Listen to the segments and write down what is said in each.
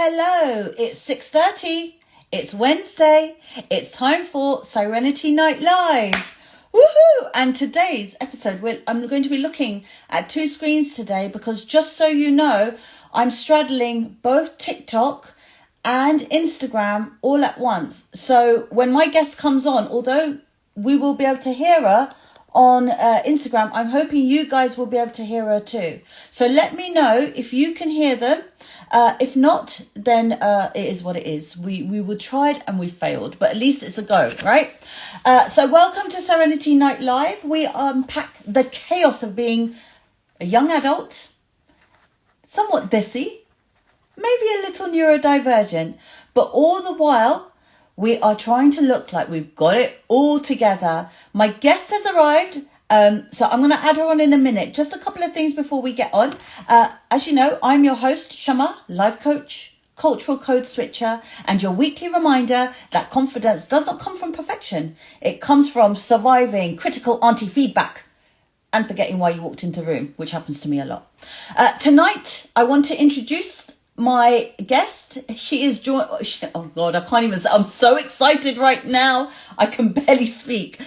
Hello, it's 6:30. It's Wednesday. It's time for Serenity Night Live. Woohoo! And today's episode, I'm going to be looking at two screens today because just so you know, I'm straddling both TikTok and Instagram all at once. So when my guest comes on, although we will be able to hear her on Instagram, I'm hoping you guys will be able to hear her too. So let me know if you can hear them. If not, then it is what it is. We tried and we failed, but at least it's a go, right? So welcome to Serenity Night Live. We unpack the chaos of being a young adult, somewhat desi, maybe a little neurodivergent, but all the while we are trying to look like we've got it all together. My guest has arrived. So I'm going to add her on in a minute. Just a couple of things before we get on. As you know, I'm your host, Shama, life coach, cultural code switcher, and your weekly reminder that confidence does not come from perfection. It comes from surviving critical auntie feedback and forgetting why you walked into the room, which happens to me a lot. Tonight, I want to introduce my guest. She is oh God, I can't even say. I'm so excited right now. I can barely speak.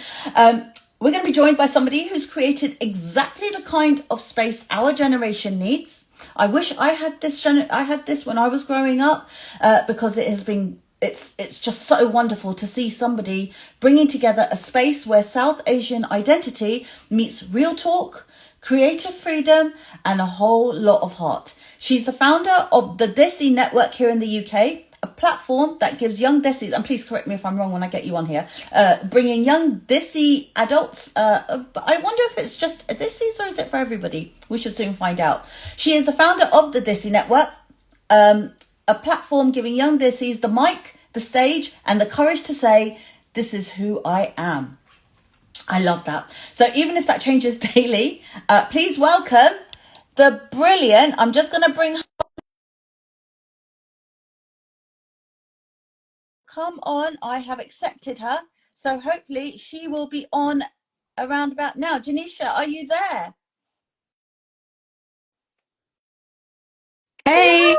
We're going to be joined by somebody who's created exactly the kind of space our generation needs. I wish I had this. I had this when I was growing up, because it's just so wonderful to see somebody bringing together a space where South Asian identity meets real talk, creative freedom, and a whole lot of heart. She's the founder of the Desi Network here in the UK, a platform that gives young Desis, and please correct me if I'm wrong when I get you on here, bringing young Desi adults, but I wonder if it's just Desis or is it for everybody? We should soon find out. She is the founder of the Desi Network, a platform giving young Desis the mic, the stage, and the courage to say, this is who I am. I love that. So even if that changes daily, please welcome the brilliant, I'm just going to bring her. Come on, I have accepted her. So hopefully she will be on around about now. Jenisha, are you there? Hey.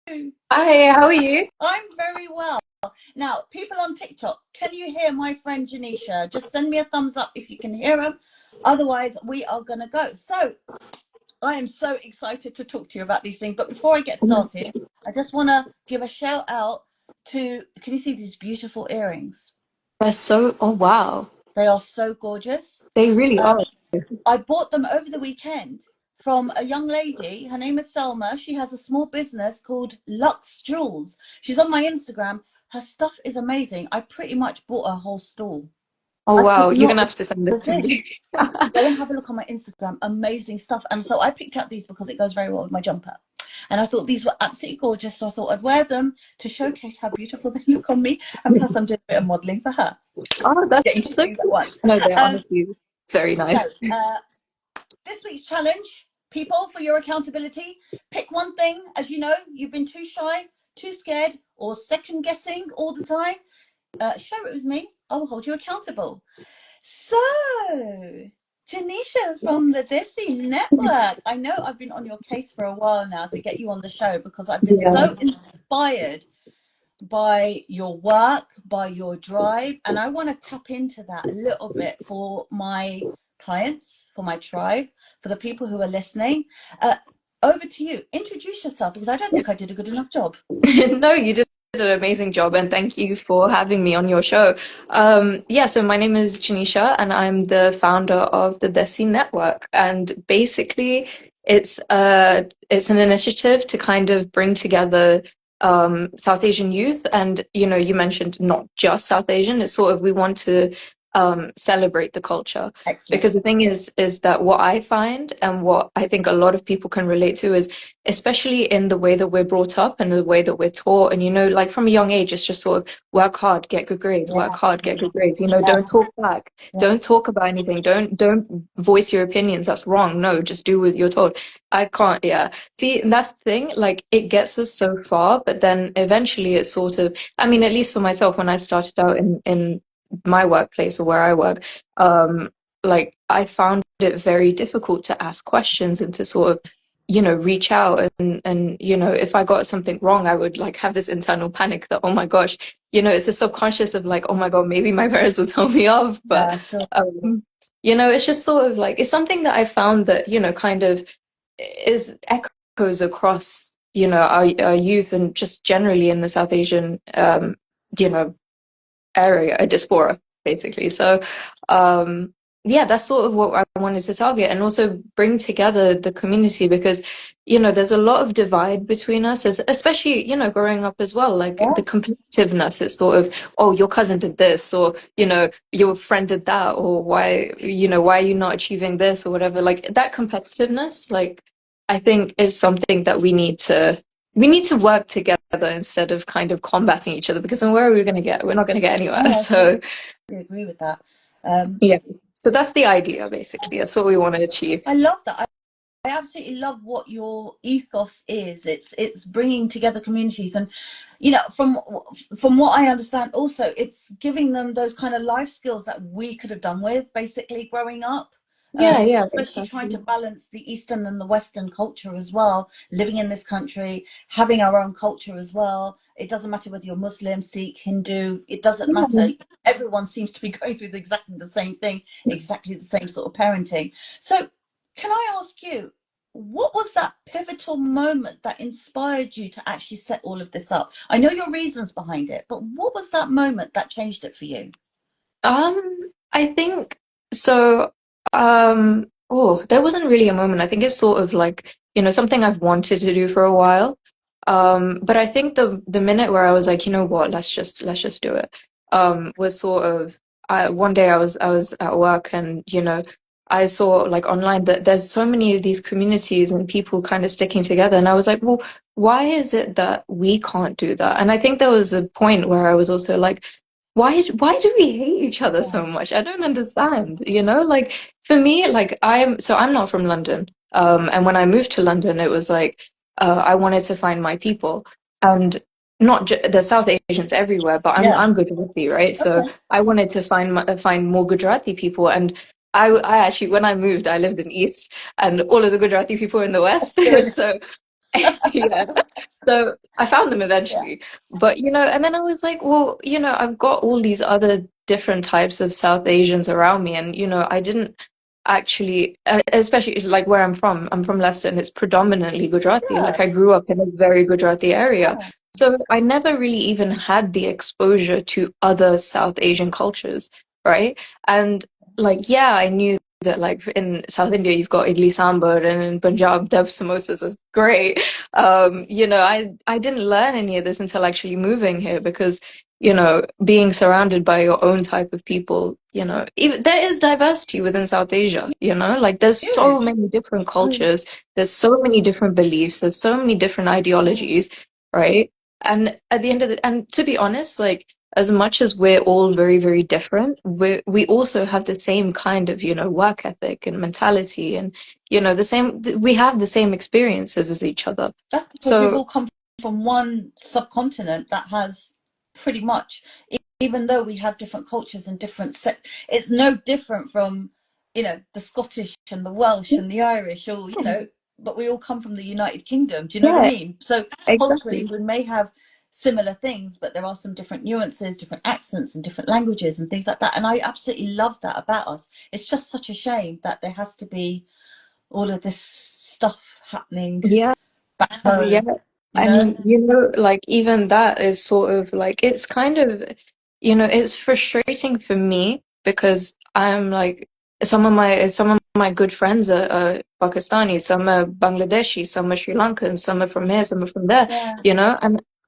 Hello. Hi, how are you? I'm very well. Now, people on TikTok, can you hear my friend Jenisha? Just send me a thumbs up if you can hear him. Otherwise, we are going to go. So I am so excited to talk to you about these things. But before I get started, I just want to give a shout out to, can you see these beautiful earrings? They're so, oh wow. They are so gorgeous. They really are. I bought them over the weekend from a young lady. Her name is Selma. She has a small business called Lux Jewels. She's on my Instagram. Her stuff is amazing. I pretty much bought a whole stall. Oh I wow, could you're not gonna have to send it to me. Go and have a look on my Instagram. Amazing stuff. And so I picked out these because it goes very well with my jumper. And I thought these were absolutely gorgeous. So I thought I'd wear them to showcase how beautiful they look on me. And plus I'm doing a bit of modelling for her. Oh, that's Getting to so do that cool. once. No, they're honestly very nice. So, this week's challenge, people, for your accountability, pick one thing. As you know, you've been too shy, too scared, or second guessing all the time. Share it with me. I will hold you accountable. So, Jenisha from the Desi Network. I know I've been on your case for a while now to get you on the show because I've been so inspired by your work, by your drive, and I want to tap into that a little bit for my clients, for my tribe, for the people who are listening. Over to you. Introduce yourself because I don't think I did a good enough job. No, you did an amazing job, and thank you for having me on your show. So my name is Jenisha, and I'm the founder of the Desi Network. And basically, it's an initiative to kind of bring together South Asian youth, and you mentioned not just South Asian. It's sort of we want to celebrate the culture. Excellent. Because the thing is that what I find and what I think a lot of people can relate to is, especially in the way that we're brought up and the way that we're taught, and like from a young age, it's just sort of work hard, get good grades, work hard, get good grades. Don't talk back, don't talk about anything, don't voice your opinions. That's wrong. No, just do what you're told. I can't. Yeah. See, that's the thing. Like, it gets us so far, but then eventually it's sort of. I mean, at least for myself, when I started out in my workplace or where I work, like I found it very difficult to ask questions and to sort of reach out and if I got something wrong, I would like have this internal panic that, oh my gosh, it's a subconscious of like, oh my God, maybe my parents will tell me off. But Yeah, sure. it's just sort of like it's something that I found that, kind of is echoes across, our youth and just generally in the South Asian you know, area, a diaspora, basically. So, yeah, that's sort of what I wanted to target and also bring together the community because, there's a lot of divide between us, especially, growing up as well. Like Yeah. the competitiveness is sort of, oh, your cousin did this, or, your friend did that, or why are you not achieving this or whatever. Like that competitiveness, like, I think is something that we need to work together instead of kind of combating each other because then where are we going to get? We're not going to get anywhere. No, I So, totally agree with that. Um, yeah. So that's the idea, basically. That's what we want to achieve. I love that. I absolutely love what your ethos is. It's bringing together communities, and from what I understand, also it's giving them those kind of life skills that we could have done with basically growing up. Yeah, yeah, Especially trying to exactly. balance the Eastern and the Western culture as well. Living in this country, having our own culture as well. It doesn't matter whether you're Muslim, Sikh, Hindu. It doesn't matter. Yeah. Everyone seems to be going through exactly the same thing, exactly the same sort of parenting. So, can I ask you, what was that pivotal moment that inspired you to actually set all of this up? I know your reasons behind it, but what was that moment that changed it for you? Um, I think so. There wasn't really a moment. I think it's sort of like, something I've wanted to do for a while. But I think the minute where I was like, you know what, let's just do it, was sort of one day I was at work and, I saw like online that there's so many of these communities and people kind of sticking together. And I was like, well, why is it that we can't do that? And I think there was a point where I was also like, why do we hate each other Yeah, so much? I don't understand, Like for me, like I'm not from London. And when I moved to London, it was like I wanted to find my people and not there's South Asians everywhere, but I'm yeah. I'm Gujarati, right? So Okay, I wanted to find more Gujarati people and I actually when I moved, I lived in East and all of the Gujarati people were in the West. good. So yeah. So I found them Yeah, eventually. But, and then I was like, well, I've got all these other different types of South Asians around me. And, I didn't actually, especially like where I'm from Leicester and it's predominantly Gujarati. yeah, Like I grew up in a very Gujarati area. yeah, So I never really even had the exposure to other South Asian cultures, right? And like, yeah, I knew that like in South India you've got idli sambar and in Punjab dev samosas is great. I didn't learn any of this until actually moving here because, being surrounded by your own type of people, even there is diversity within South Asia, like there's so huge. many different Mm, cultures, there's so many different beliefs, there's so many different mm, ideologies, right? And at the end of and to be honest, like as much as we're all very, very different, we also have the same kind of, work ethic and mentality and, we have the same experiences as each other. that's because we've So, all come from one subcontinent that has pretty much, even though we have different cultures and it's no different from, the Scottish and the Welsh and the Irish, or, but we all come from the United Kingdom. Do you know what I yeah, mean? So culturally, exactly. we may have similar things, but there are some different nuances, different accents, and different languages and things like that. And I absolutely love that about us. It's just such a shame that there has to be all of this stuff happening Yeah. back Yeah, home, you know? and like even that is sort of like it's kind of it's frustrating for me because I'm like some of my good friends are Pakistani, some are Bangladeshi, some are Sri Lankan, some are from here, some are from there, Yeah,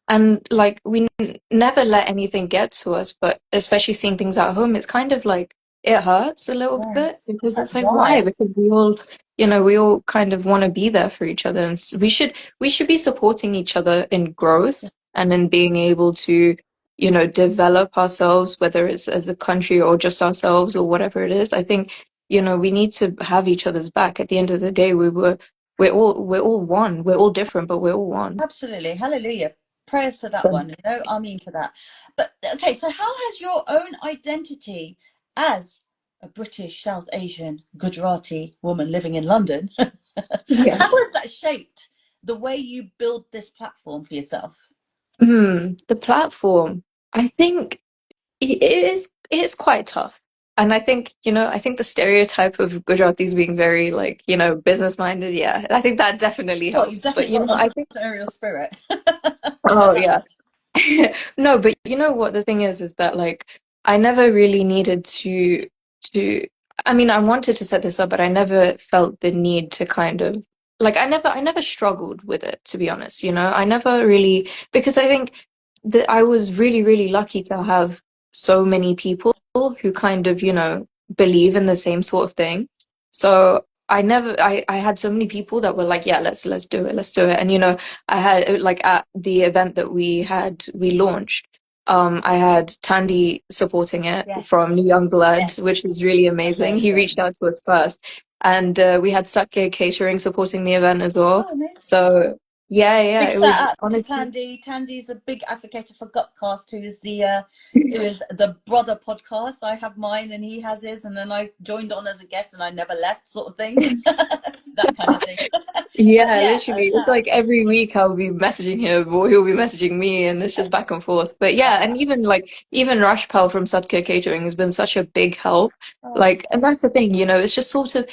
and like we never let anything get to us, but especially seeing things at home, it's kind of like it hurts a little yeah. bit It's because like, it's like why? why? Because we all kind of want to be there for each other and we should be supporting each other in growth and in being able to develop ourselves, whether it's as a country or just ourselves or whatever it is. I think we need to have each other's back. At the end of the day, we're all one. We're all different, but we're all one. Absolutely. Hallelujah. Prayers to that So, one, I mean for that. But okay, so how has your own identity as a British South Asian Gujarati woman living in London Yeah. How has that shaped the way you build this platform for yourself? The platform, I think it is quite tough. And I think, I think the stereotype of Gujaratis being very like, business minded, yeah, I think that definitely Well, you've helps. But definitely got I think, entrepreneurial spirit. oh yeah. No, but you know what the thing is that like I never really needed to I mean I wanted to set this up, but I never felt the need to kind of like I never struggled with it, to be honest, I never really, because I think that I was really, really lucky to have so many people who kind of, believe in the same sort of thing. So I had so many people that were like, yeah, let's do it, let's do it. And I had like at the event that we launched, I had Tandy supporting it Yes, from New Young Blood, yes, which was really amazing. He reached amazing. out to us first, and we had Satke Catering supporting the event as well. Oh, amazing. So yeah, yeah, Big it shout was out to honestly. Tandy. Tandy's a big advocate for Gupcast, who is the brother podcast. I have mine and he has his, and then I joined on as a guest and I never left, sort of thing. That kind of thing. But Yeah, yeah, literally. It's shout out. like every week I'll be messaging him or he'll be messaging me and it's just back and forth. But yeah, and even Rashpal from Sadka Catering has been such a big help. Oh, Like, and that's the thing, it's just sort of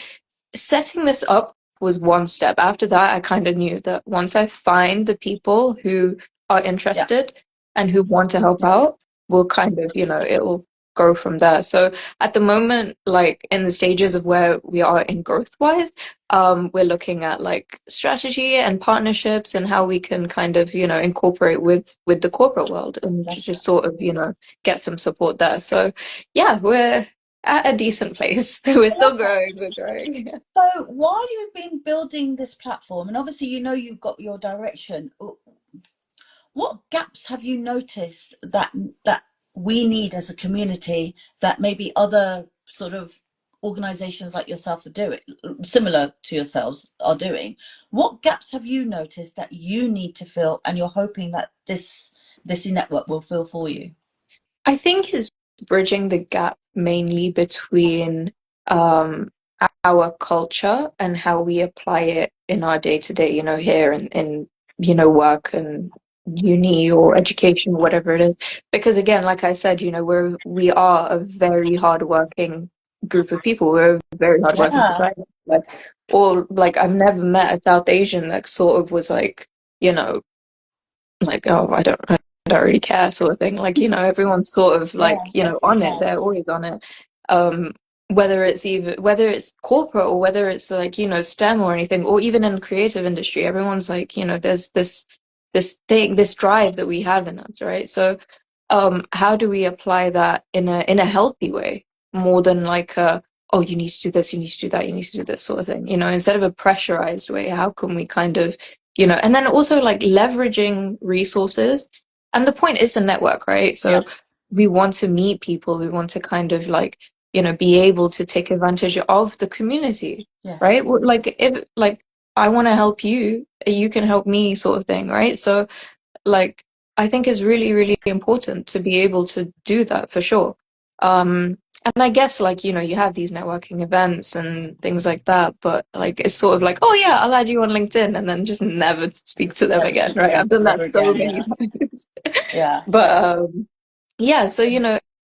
setting this up was one step. After that, I kind of knew that once I find the people who are yeah, interested and who want to help yeah, out, we'll kind of, it will go from there. So at the moment, like in the stages of where we are in growth wise, we're looking at like strategy and partnerships and how we can kind of, incorporate with the corporate world and bless just her. sort of, get some support there. So yeah, we're at a decent place. We're I love still that. growing, we're growing. So while you've been building this platform, and obviously you've got your direction, what gaps have you noticed that we need as a community that maybe other sort of organizations like yourself are doing, similar to yourselves are doing? What gaps have you noticed that you need to fill and you're hoping that this network will fill for you? I think is bridging the gap mainly between um, our culture and how we apply it in our day to day, here in work and uni or education, whatever it is. Because again, like I said, we are a very hardworking group of people. We're a very hardworking Yeah, society. Like, or like I've never met a South Asian that sort of was you know, like, oh, I don't really care sort of thing. Like, everyone's sort of yeah, like, definitely on it. They're has. always on it. Um, whether it's corporate or whether it's like, STEM or anything, or even in the creative industry, everyone's like, there's this drive that we have in us, right? So, how do we apply that in a healthy way more than like oh, you need to do this, you need to do that, you need to do this sort of thing, instead of a pressurized way, how can we kind of and then also like leveraging resources. And the point is a network, right? Yeah, So we want to meet people, we want to kind of like, be able to take advantage of the community, yes. right? Like if like I want to help you, you can help me sort of thing, right? So like I think it's really, really important to be able to do that for sure. And I guess like, you have these networking events and things like that, but like it's sort of like, oh yeah, I'll add you on LinkedIn and then just never speak to them Never again, speak right? again, I've done that ever so again. many Yeah, times. yeah, But yeah. yeah, so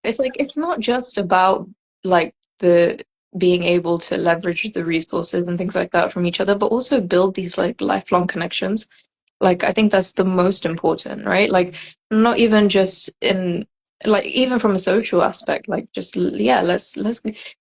it's like it's not just about like the being able to leverage the resources and things like that from each other, but also build these like lifelong connections. Like, I think that's the most important, right? Like, not even just in, like, even from a social aspect, like, just, yeah, let's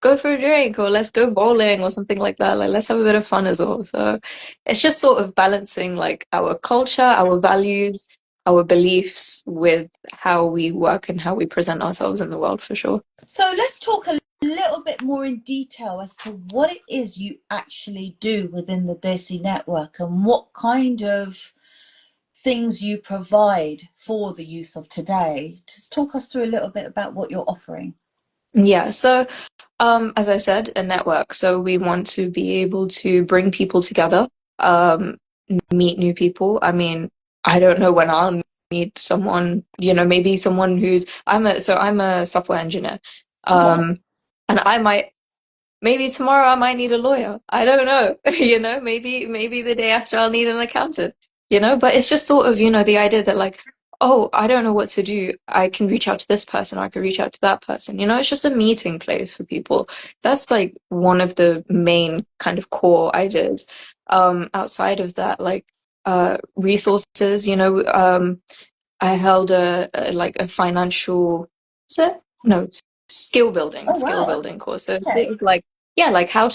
go for a drink or let's go bowling or something like that. Like, let's have a bit of fun as well. So it's just sort of balancing, like, our culture, our values, our beliefs with how we work and how we present ourselves in the world for sure. So let's talk a little bit more in detail as to what it is you actually do within the Desi Network and what kind of things you provide for the youth of today. Just talk us through a little bit about what you're offering. Yeah, so as I said, a network. So we want to be able to bring people together, um, meet new people. I mean, I don't know when I'll meet someone, maybe someone I'm a software engineer. Okay. Um, and I might maybe tomorrow I might need a lawyer. I don't know. You know, maybe the day after I'll need an accountant, you know, but it's just sort of, you know, the idea that like, oh, I don't know what to do. I can reach out to this person, or I can reach out to that person. You know, it's just a meeting place for people. That's like one of the main kind of core ideas. Outside of that, like resources, you know, I held a like a financial, so no, Oh skill wow. building course. So it's sort Okay. of like, yeah, like how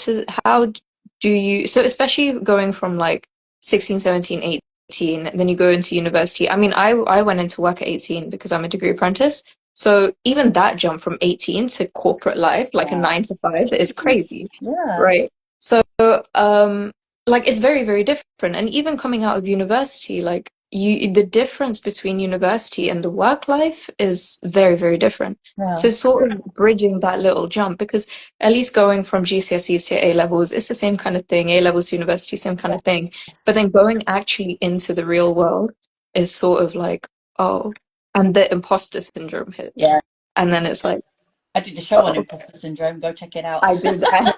do you, so especially going from like 16, 17, 18, then you go into university. I mean, I went into work at 18 because I'm a degree apprentice. So even that jump from 18 to corporate life, like a Wow. 9 to 5, is crazy, Yeah. right? So, like it's very, very different. And even coming out of university, like the difference between university and the work life is very, very different. Yeah. So sort of bridging that little jump, because at least going from GCSEs to A levels, it's the same kind of thing. A levels to university, same kind of thing. But Yes. then going actually into the real world is sort of like, oh, and the imposter syndrome hits. Yeah. And then it's like, I did a show on oh, imposter syndrome. Go check it out. I did, I had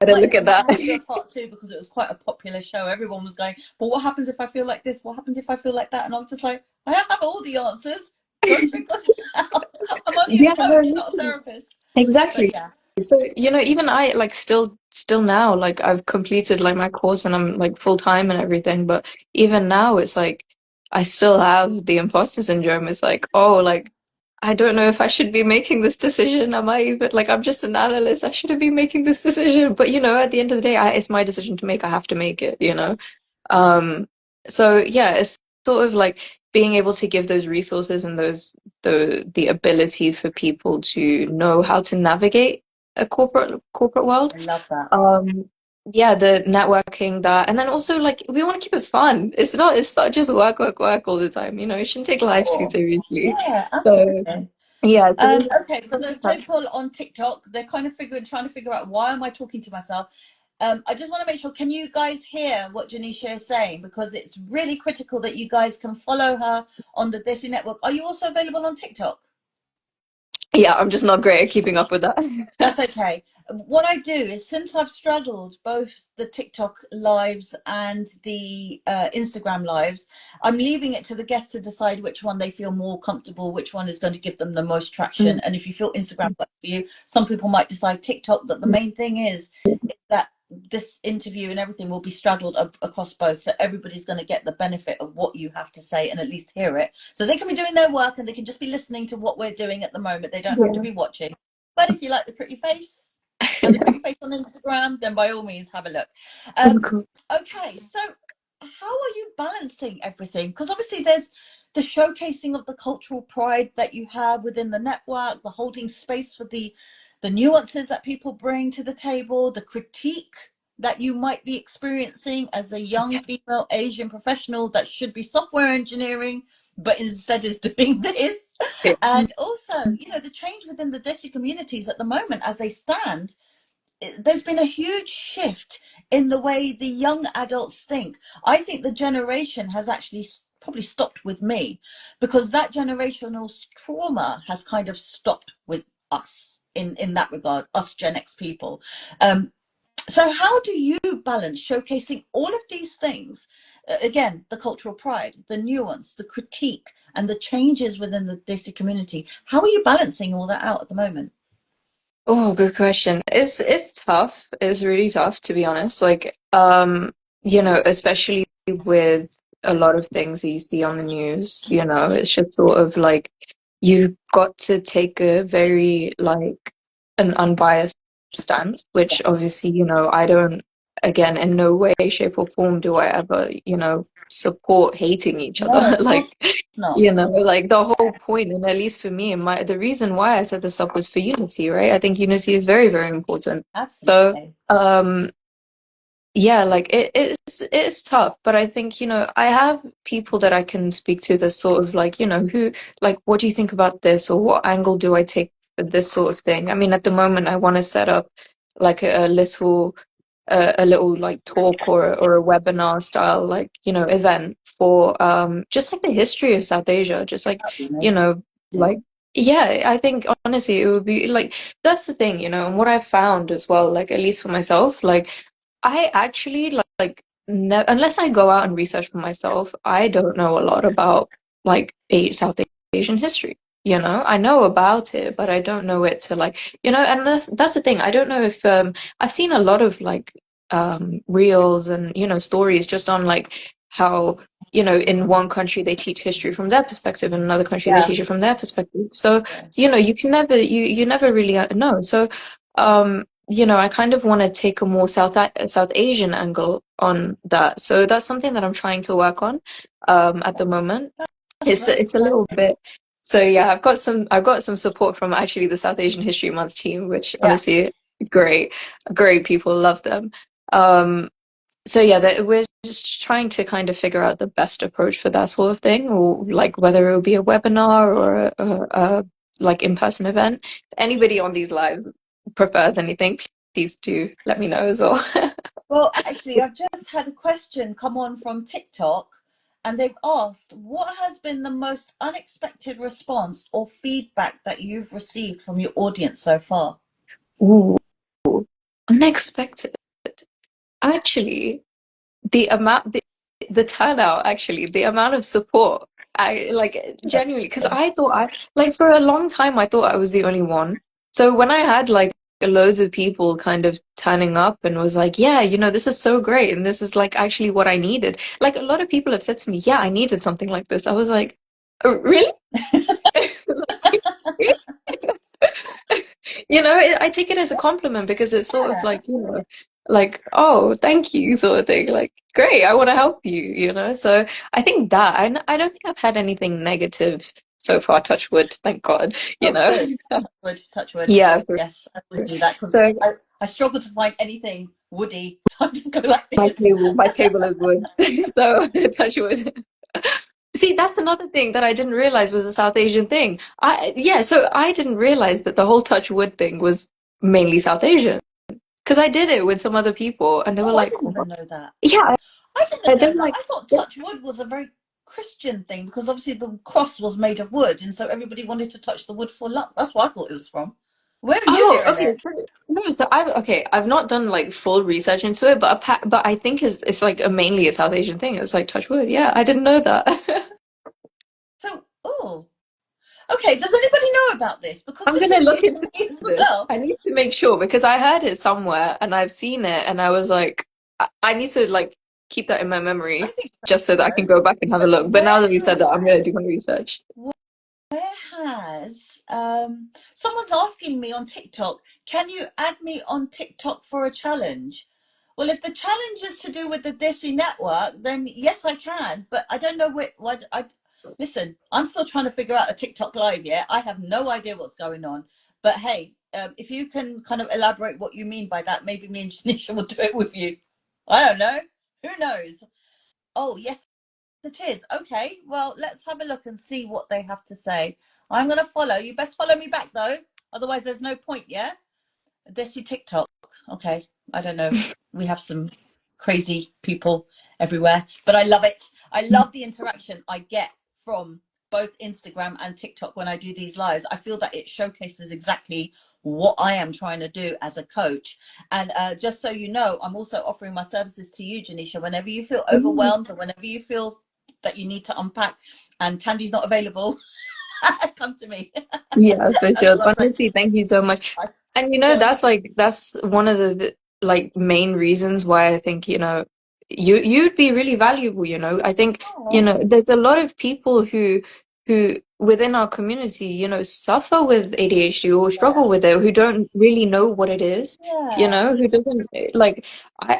a But look at we that. had to do a part two because it was quite a popular show. Everyone was going, but what happens if I feel like this? What happens if I feel like that? And I was just like, I don't have all the answers. Go figure it out. I'm only a Yeah, no, coach, not a literally. therapist. But Exactly. yeah. So, you know, even I like still now, like I've completed like my course and I'm like full time and everything, but even now it's like I still have the imposter syndrome. It's like, oh, like I don't know if I should be making this decision. Am I even like I'm just an analyst. I shouldn't be making this decision. But you know, at the end of the day, it's my decision to make. I have to make it, you know? Um, so yeah, it's sort of like being able to give those resources and the ability for people to know how to navigate a corporate world. I love that. Um, yeah, the networking that, and then also like we want to keep it fun. It's not just work, work, work all the time. You know, you shouldn't take life too Cool. seriously. Yeah, So absolutely. yeah, so we Okay, for those people on TikTok, they're kind of trying to figure out why am I talking to myself. I just want to make sure, can you guys hear what Jenisha is saying? Because it's really critical that you guys can follow her on the Desi Network. Are you also available on TikTok? yeah, I'm just not great at keeping up with that. That's okay. What I do is, since I've straddled both the TikTok lives and the Instagram lives, I'm leaving it to the guests to decide which one they feel more comfortable, which one is going to give them the most traction. Mm, And if you feel Instagram works for you, some people might decide TikTok. But the main thing is that this interview and everything will be straddled across both, so everybody's going to get the benefit of what you have to say and at least hear it, so they can be doing their work and they can just be listening to what we're doing at the moment. They don't have to yeah. be watching. But if you like the pretty face and the pretty face on Instagram, then by all means have a look. Of um course. okay, so how are you balancing everything? Because obviously there's the showcasing of the cultural pride that you have within the network, the holding space for the nuances that people bring to the table, the critique that you might be experiencing as a young female Asian professional that should be software engineering, but instead is doing this. And also, you know, the change within the Desi communities at the moment as they stand. There's been a huge shift in the way the young adults think. I think the generation has actually probably stopped with me, because that generational trauma has kind of stopped with us in that regard, us Gen X people. Um, so how do you balance showcasing all of these things? Again, the cultural pride, the nuance, the critique, and the changes within the Desi community. How are you balancing all that out at the moment? Oh, good question. It's tough. It's really tough to be honest. Like, you know, especially with a lot of things that you see on the news, you know, it's just sort of like you've got to take a very like an unbiased stance, which Yes. obviously, you know, I don't, again, in no way, shape, or form do I ever, you know, support hating each other. No, of Like, course not. you know, like the whole point, and at least for me, and the reason why I set this up was for unity, right? I think unity is very, very important. So, Absolutely. yeah, like it's tough, but I think, you know, I have people that I can speak to that sort of like, you know, who like, what do you think about this, or what angle do I take for this sort of thing? I mean, at the moment, I want to set up like a little like talk or a webinar style like, you know, event for just like the history of South Asia, just like, That'd be you know, like amazing. Yeah, I think honestly it would be like that's the thing, and what I've found as well, like at least for myself, like I actually like no, unless I go out and research for myself, I don't know a lot about like South Asian history. I know about it, but I don't know it to like, and that's the thing. I don't know if I've seen a lot of like reels and stories just on like how in one country they teach history from their perspective, in another country they Yeah. teach it from their perspective. So, Yeah. you can never, you never really know. So, I kind of want to take a more South Asian angle on that. So that's something that I'm trying to work on, at the moment. That's It's very it's a little exciting. bit. So yeah, I've got some support from actually the South Asian History Month team, which Yeah. honestly, great, great people, love them. Um, so yeah, we're just trying to kind of figure out the best approach for that sort of thing, or like whether it will be a webinar or a like in-person event. If anybody on these lives prefers anything, please do let me know as well. Well, actually, I've just had a question come on from TikTok, and they've asked, what has been the most unexpected response or feedback that you've received from your audience so far? Ooh, unexpected. Actually, the turnout, actually, the amount of support, I like genuinely, because I thought I like for a long time I thought I was the only one. So when I had like loads of people kind of turning up and was like, yeah, this is so great and this is like actually what I needed. Like a lot of people have said to me, yeah, I needed something like this. I was like, "Oh, really?" Like, really? I take it as a compliment because it's sort of Yeah. like, like, oh, thank you, sort of thing. Like, great, I want to help you, So I think that I don't think I've had anything negative so far, touch wood, thank God, you Oh, know. good. Touch wood, touch wood. Yeah, for Yes, I would sure. do that because So I struggle to find anything woody, so I just go like my this. table, my table is wood. So touch wood. See, that's another thing that I didn't realize was a South Asian thing. So I didn't realize that the whole touch wood thing was mainly South Asian. Because I did it with some other people, and they were Oh, I like, didn't "What?" even know that. Yeah, I didn't they know were that. like, I thought touch wood was a very Christian thing because obviously the cross was made of wood, and so everybody wanted to touch the wood for luck. That's what I thought it was from. Where are you "Oh, hearing okay." it? No, so I've not done like full research into it, but I think it's like mainly a South Asian thing. It's like touch wood. Yeah, I didn't know that. So, oh, okay. Does anybody know about this? Because I'm this gonna is look news to into me as this. well. I need to make sure because I heard it somewhere and I've seen it, and I was like, I need to like keep that in my I memory think just so that I so. can go back and have a So look. But now that we said that, I'm gonna do my research. where has someone's asking me on TikTok, can you add me on TikTok for a challenge? Well, if the challenge is to do with the Desi Network, then yes, I can. But I don't know what I listen. I'm still trying to figure out a TikTok live. Yeah, I have no idea what's going on. But hey, if you can kind of elaborate what you mean by that, maybe me and Janisha will do it with you. I don't know. Who knows? Oh yes, it is. Okay, well, let's have a look and see what they have to say. I'm going to follow. You best follow me back, though. Otherwise, there's no point, yeah? Desi TikTok. Okay, I don't know. We have some crazy people everywhere, but I love it. I love the interaction I get from both Instagram and TikTok when I do these lives. I feel that it showcases exactly what I am trying to do as a coach. And just so you know, I'm also offering my services to you, Janisha, whenever you feel overwhelmed or whenever you feel that you need to unpack and Tanji's not available, come to me. Yeah, for That's sure. what I'm saying. Honestly, thank you so much. I, And go that's one of the like main reasons why I think, you'd be really valuable, I think, on. there's a lot of people who within our community, suffer with ADHD or struggle Yeah, with it, who don't really know what it is, yeah. who doesn't like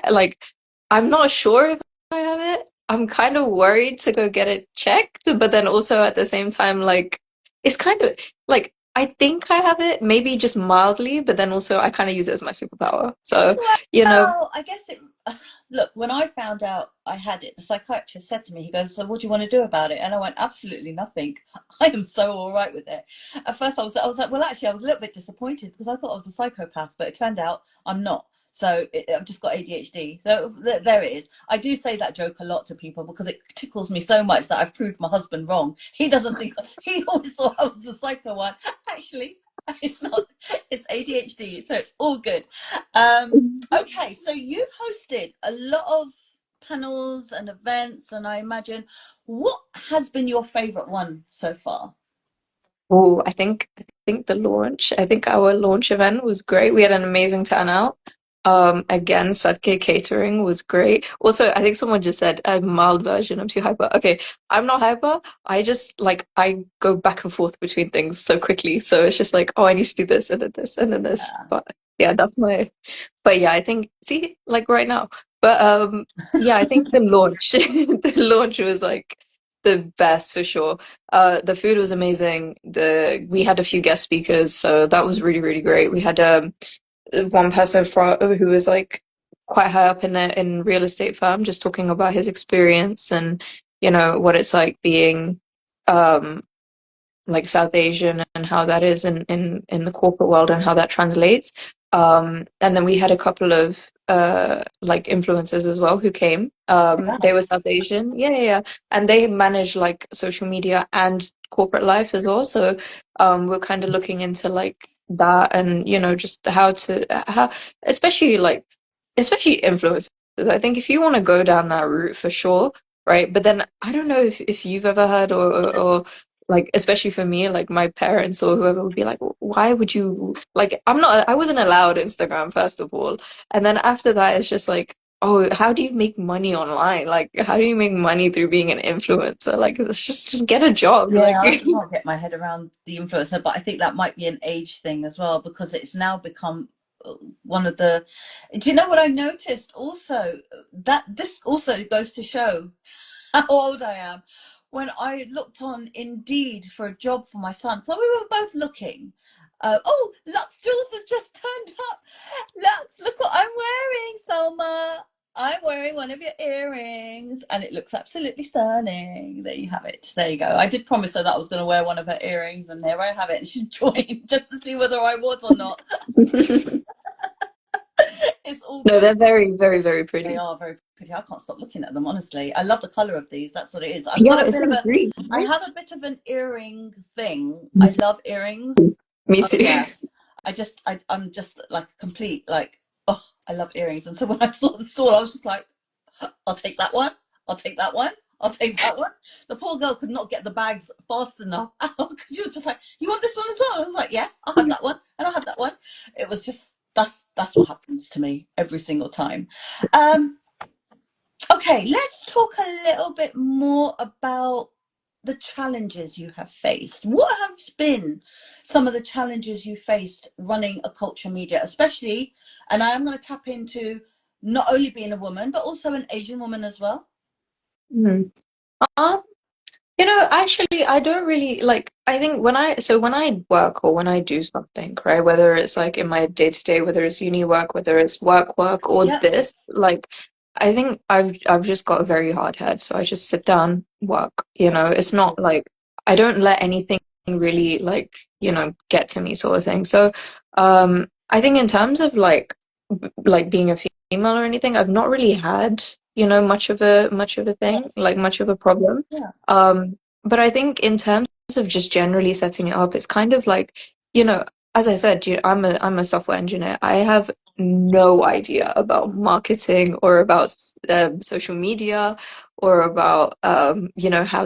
like I'm not sure if I have it. I'm kind of worried to go get it checked, but then also at the same time, like it's kind of like I think I have it, maybe just mildly, but then also I kind of use it as my superpower. So, you know, Well, I guess it. Look, when I found out I had it, the psychiatrist said to me, he goes, "So what do you want to do about it?" And I went, "Absolutely nothing. I am so all right with it." At first, I was like, well, actually, I was a little bit disappointed because I thought I was a psychopath, but it turned out I'm not. I've just got ADHD. So there it is. I do say that joke a lot to people because it tickles me so much that I've proved my husband wrong. He doesn't think, he always thought I was the psycho one. Actually, it's not. It's ADHD, so it's all good. Okay, so you've hosted a lot of panels and events, and I imagine, what has been your favorite one so far? Oh, I think the launch. I think our launch event was great. We had an amazing turnout. Again, Sadke catering was great. Also, I think someone just said a mild version. I'm too hyper. Okay, I'm not hyper. I just like I go back and forth between things so quickly. So it's just like, oh, I need to do this and then this and then this. Yeah. But yeah, that's my. But yeah, I think see, like right now. But yeah, I think the launch, the launch was like the best for sure. The food was amazing. The We had a few guest speakers, so that was really, really great. We had one person who was like quite high up in a in real estate firm, just talking about his experience and what it's like being um like South Asian and how that is in the corporate world and how that translates. And then we had a couple of like influencers as well who came. They were South Asian, yeah, yeah, yeah, and they manage like social media and corporate life as well. So we're kind of looking into like that and just how especially like especially influencers. I think if you want to go down that route for sure, right? But then I don't know if you've ever heard or like especially for me, like my parents or whoever would be like, why would you like I wasn't allowed Instagram first of all. And then after that it's just like, oh, how do you make money online? Like how do you make money through being an influencer? Like it's just get a job. Yeah, Like I can't get my head around the influencer, but I think that might be an age thing as well because it's now become one of the. Do you know what I noticed also? That this also goes to show how old I am. When I looked on Indeed for a job for my son, so we were both looking. Oh, Lux Jules has just turned up. Lux, look what I'm wearing, Selma. I'm wearing one of your earrings, and it looks absolutely stunning. There you have it. There you go. I did promise her that I was going to wear one of her earrings, and there I have it. And she's joined just to see whether I was or not. It's all no, good. they're very, very, very They pretty. are very pretty. I can't stop looking at them, honestly. I love the color of these. That's what it is. I've got Yeah, a it's bit of in a. green, I right? have a bit of an earring thing. Me I too. love earrings. Me Oh too. yeah. I'm just like complete like. Oh, I love earrings. And so when I saw the store, I was just like, I'll take that one. I'll take that one. I'll take that one. The poor girl could not get the bags fast enough. She was just like, "You want this one as well?" I was like, "Yeah, I'll have that one, and I'll have that one." It was just that's what happens to me every single time. Um, okay, let's talk a little bit more about the challenges you have faced. What have been some of the challenges you faced running a culture media, especially, and I am going to tap into not only being a woman, but also an Asian woman as well? Mhm. Um, actually, I don't really like, I think when I work or when I do something, right, whether it's like in my day to day, whether it's uni work, whether it's work, or Yeah, this, like, I think I've just got a very hard head. So I just sit down, work, it's not like I don't let anything really like, get to me sort of thing. So, I think in terms of like being a female or anything, I've not really had, much of a thing, like much of a problem. yeah, But I think in terms of just generally setting it up, it's kind of like, you know, as I said, I'm a software engineer. I have no idea about marketing or about social media or about how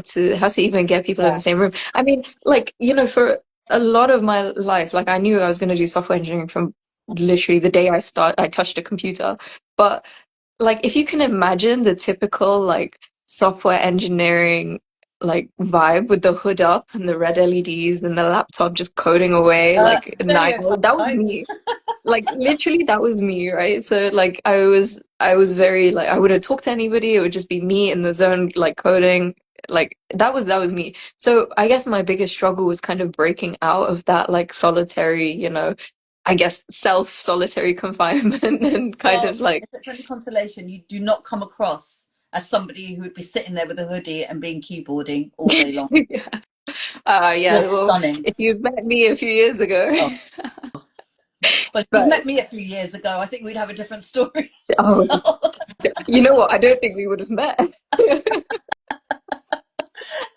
to even get people in yeah. the same room. I mean, like, for a lot of my life, like I knew I was going to do software engineering from literally the day I touched a computer. But like if you can imagine the typical like software engineering like vibe with the hood up and the red LEDs and the laptop just coding away like night owl, that was Stereotype. me. Like literally that was me, right? So like I was very like I wouldn't talk to anybody, it would just be me in the zone like coding. Like that was me. So I guess my biggest struggle was kind of breaking out of that like solitary, I guess self solitary confinement and kind Well, of like if it's any consolation, you do not come across as somebody who would be sitting there with a hoodie and being keyboarding all day long. yeah. You're Yeah, well, stunning. if you'd met me a few years ago, Oh, Well, if you'd But met me a few years ago, I think we'd have a different story as oh, well. you know what? I don't think we would have met.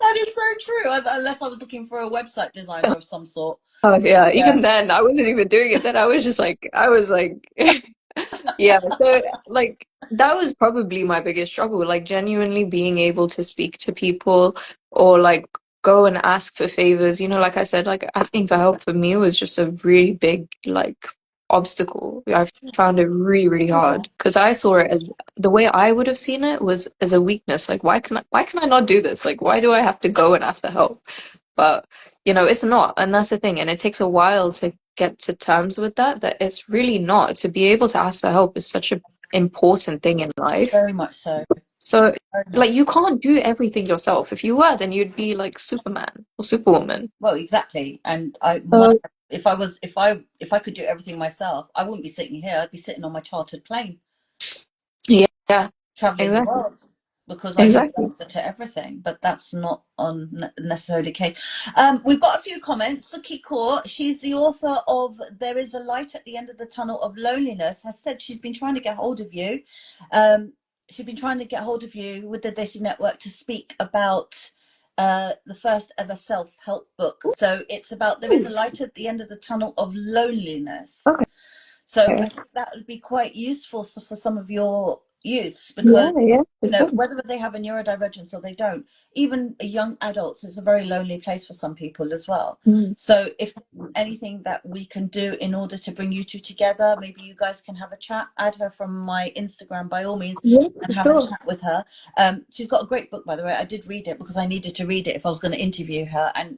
That is so true. Unless I was looking for a website designer of some sort. Oh yeah, Yeah. even then I wasn't even doing it then. I was like yeah, so like that was probably my biggest struggle, like genuinely being able to speak to people or like go and ask for favors. You know, like I said, like asking for help for me was just a really big like obstacle. I found it really, really Sure. hard because I saw it as the way I would have seen it was as a weakness. Like why can I not do this? Like why do I have to go and ask for help? But you know, it's not, and that's the thing. And it takes a while to get to terms with that, that it's really not. To be able to ask for help is such an important thing in life. Very much so. So, Very much. like, you can't do everything yourself. If you were, then you'd be like Superman or Superwoman. Well, exactly. And So, if I could do everything myself, I wouldn't be sitting here. I'd be sitting on my chartered plane, yeah, yeah, traveling the exactly, world, because I know the exactly. answer to everything. But that's not on necessarily the case. We've got a few comments. Suki Kaur, she's the author of "There Is a Light at the End of the Tunnel of Loneliness," has said she's been trying to get hold of you. She's been trying to get hold of you with the Desi Network to speak about the first ever self-help book. So it's about there is a light at the end of the tunnel of loneliness. So I Okay. think that would be quite useful for some of your youths, Yeah, because yeah, for sure. whether they have a neurodivergence or they don't, even young adults, it's a very lonely place for some people as well. Mm. So if anything that we can do in order to bring you two together, maybe you guys can have a chat. Add her from my Instagram by all means Yeah, and for have a sure. chat with her. She's got a great book, by the way. I did read it because I needed to read it if I was going to interview her, and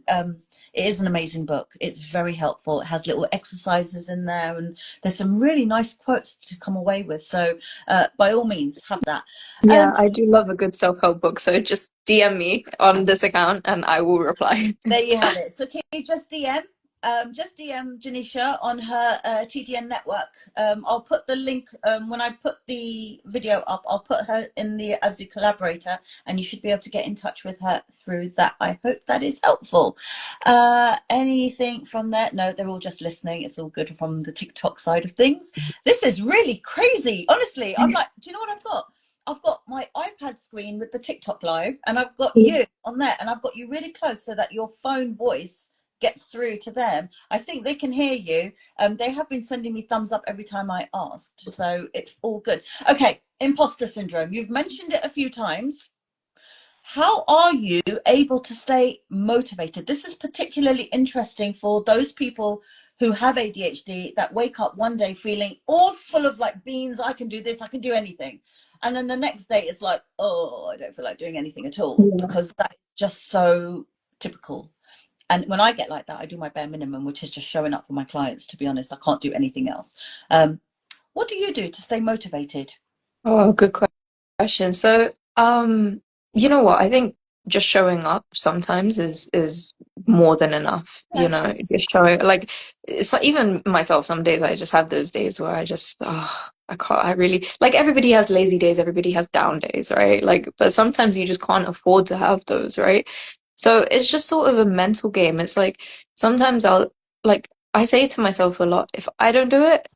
it is an amazing book. It's very helpful. It has little exercises in there, and there's some really nice quotes to come away with. So by all means, have that. Yeah, Um, I do love a good self-help book. So just DM me on this account and I will reply. There you have it. So can you just DM Jenisha on her TDN network. I'll put the link when I put the video up. I'll put her in the as a collaborator, and you should be able to get in touch with her through that. I hope that is helpful. Anything from there? No, they're all just listening. It's all good from the TikTok side of things. This is really crazy. Honestly, I'm like, do you know what I've got? I've got my iPad screen with the TikTok live, and I've got you on there, and I've got you really close so that your phone voice gets through to them. I think they can hear you. They have been sending me thumbs up every time I asked, so it's all good. Okay, imposter syndrome. You've mentioned it a few times. How are you able to stay motivated? This is particularly interesting for those people who have ADHD that wake up one day feeling all full of like beans. I can do this, I can do anything. And then the next day it's like, oh, I don't feel like doing anything at all, Yeah. because that's just so typical. And when I get like that, I do my bare minimum, which is just showing up for my clients. To be honest, I can't do anything else. What do you do to stay motivated? Oh, good question. So, you know what? I think just showing up sometimes is more than enough. You Yeah, know, just showing like it's like even myself. Some days I just have those days where I just I can't. I really like everybody has lazy days. Everybody has down days, right? Like, but sometimes you just can't afford to have those, right? So it's just sort of a mental game. It's like sometimes I'll like I say to myself a lot, if I don't do it,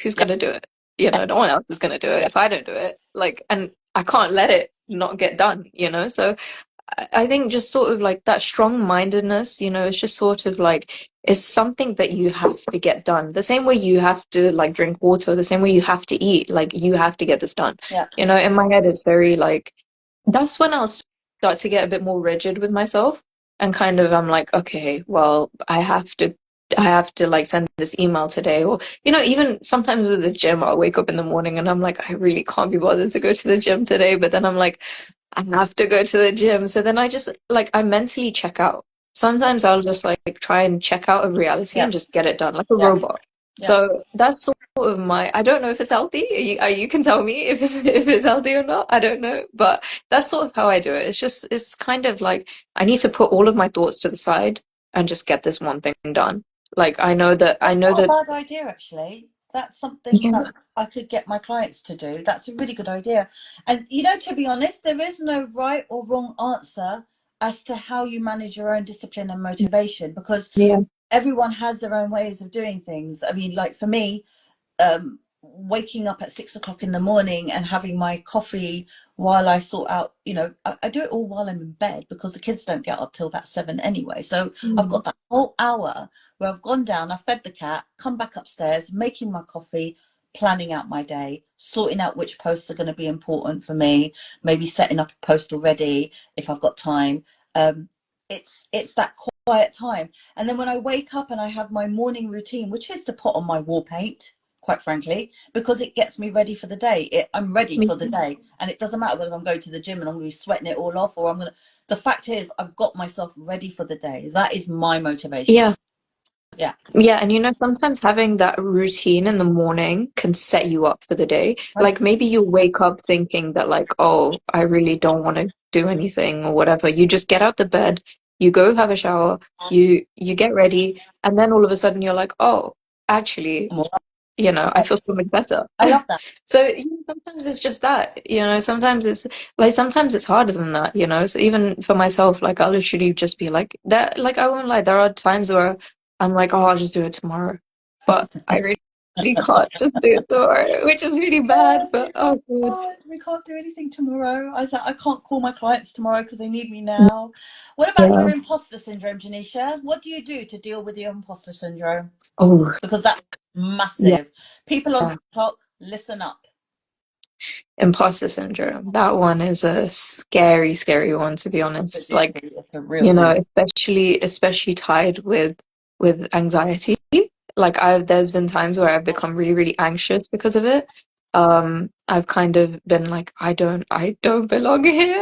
who's yeah, gonna do it? You know, no one else is gonna do it if I don't do it. Like, and I can't let it not get done, you know? So I think just sort of like that strong-mindedness, you know, it's just sort of like it's something that you have to get done. The same way you have to like drink water, the same way you have to eat, like you have to get this done. yeah, You know, in my head it's very like that's when I'll start to get a bit more rigid with myself and kind of I'm like, okay, well, I have to like send this email today or you know, even sometimes with the gym I'll wake up in the morning and I'm like, I really can't be bothered to go to the gym today, but then I'm like I have to go to the gym. So then I just like I mentally check out. Sometimes I'll just like try and check out of reality yeah, and just get it done like a yeah, robot. yeah. So that's sort of my I don't know if it's healthy. You can tell me if it's if it's healthy or not. I don't know. But that's sort of how I do it. It's just it's kind of like I need to put all of my thoughts to the side and just get this one thing done. Like I That's know not a that bad idea, actually. That's something yeah, that I could get my clients to do. That's a really good idea. And, to be honest, there is no right or wrong answer as to how you manage your own discipline and motivation, because yeah, everyone has their own ways of doing things. I mean, like for me, waking up at 6 o'clock in the morning and having my coffee while I sort out, I do it all while I'm in bed because the kids don't get up till about 7 anyway. So I've Mm. got that whole hour where I've gone down, I fed the cat, come back upstairs, making my coffee, planning out my day, sorting out which posts are going to be important for me, maybe setting up a post already if I've got time. It's that quiet time. And then when I wake up and I have my morning routine, which is to put on my wall paint, quite frankly, because it gets me ready for the day. I'm ready Me for the too. day. And it doesn't matter whether I'm going to the gym and I'm going to be sweating it all off or the fact is I've got myself ready for the day. That is my motivation. Yeah. Yeah. Yeah, and sometimes having that routine in the morning can set you up for the day. Like maybe you wake up thinking that like, oh, I really don't want to do anything or whatever. You just get out the bed, you go have a shower, you get ready, and then all of a sudden you're like, oh, actually, I feel so much better. I love that. So sometimes it's just that, sometimes it's harder than that, So even for myself, like I'll literally just be like that. Like I won't lie, there are times where I'm like, oh, I'll just do it tomorrow, but I really can't just do it tomorrow, which is really bad. But oh god, God, we can't do anything tomorrow. I said I can't call my clients tomorrow because they need me now. What about yeah. your imposter syndrome, Janisha? What do you do to deal with your imposter syndrome? Oh Because that's yeah. massive. People on TikTok, listen up. Imposter syndrome. That one is a scary, scary one, to be honest. Like, It's a real thing. especially tied with anxiety. Like there's been times where I've become really, really anxious because of it. I've kind of been like, I don't belong here.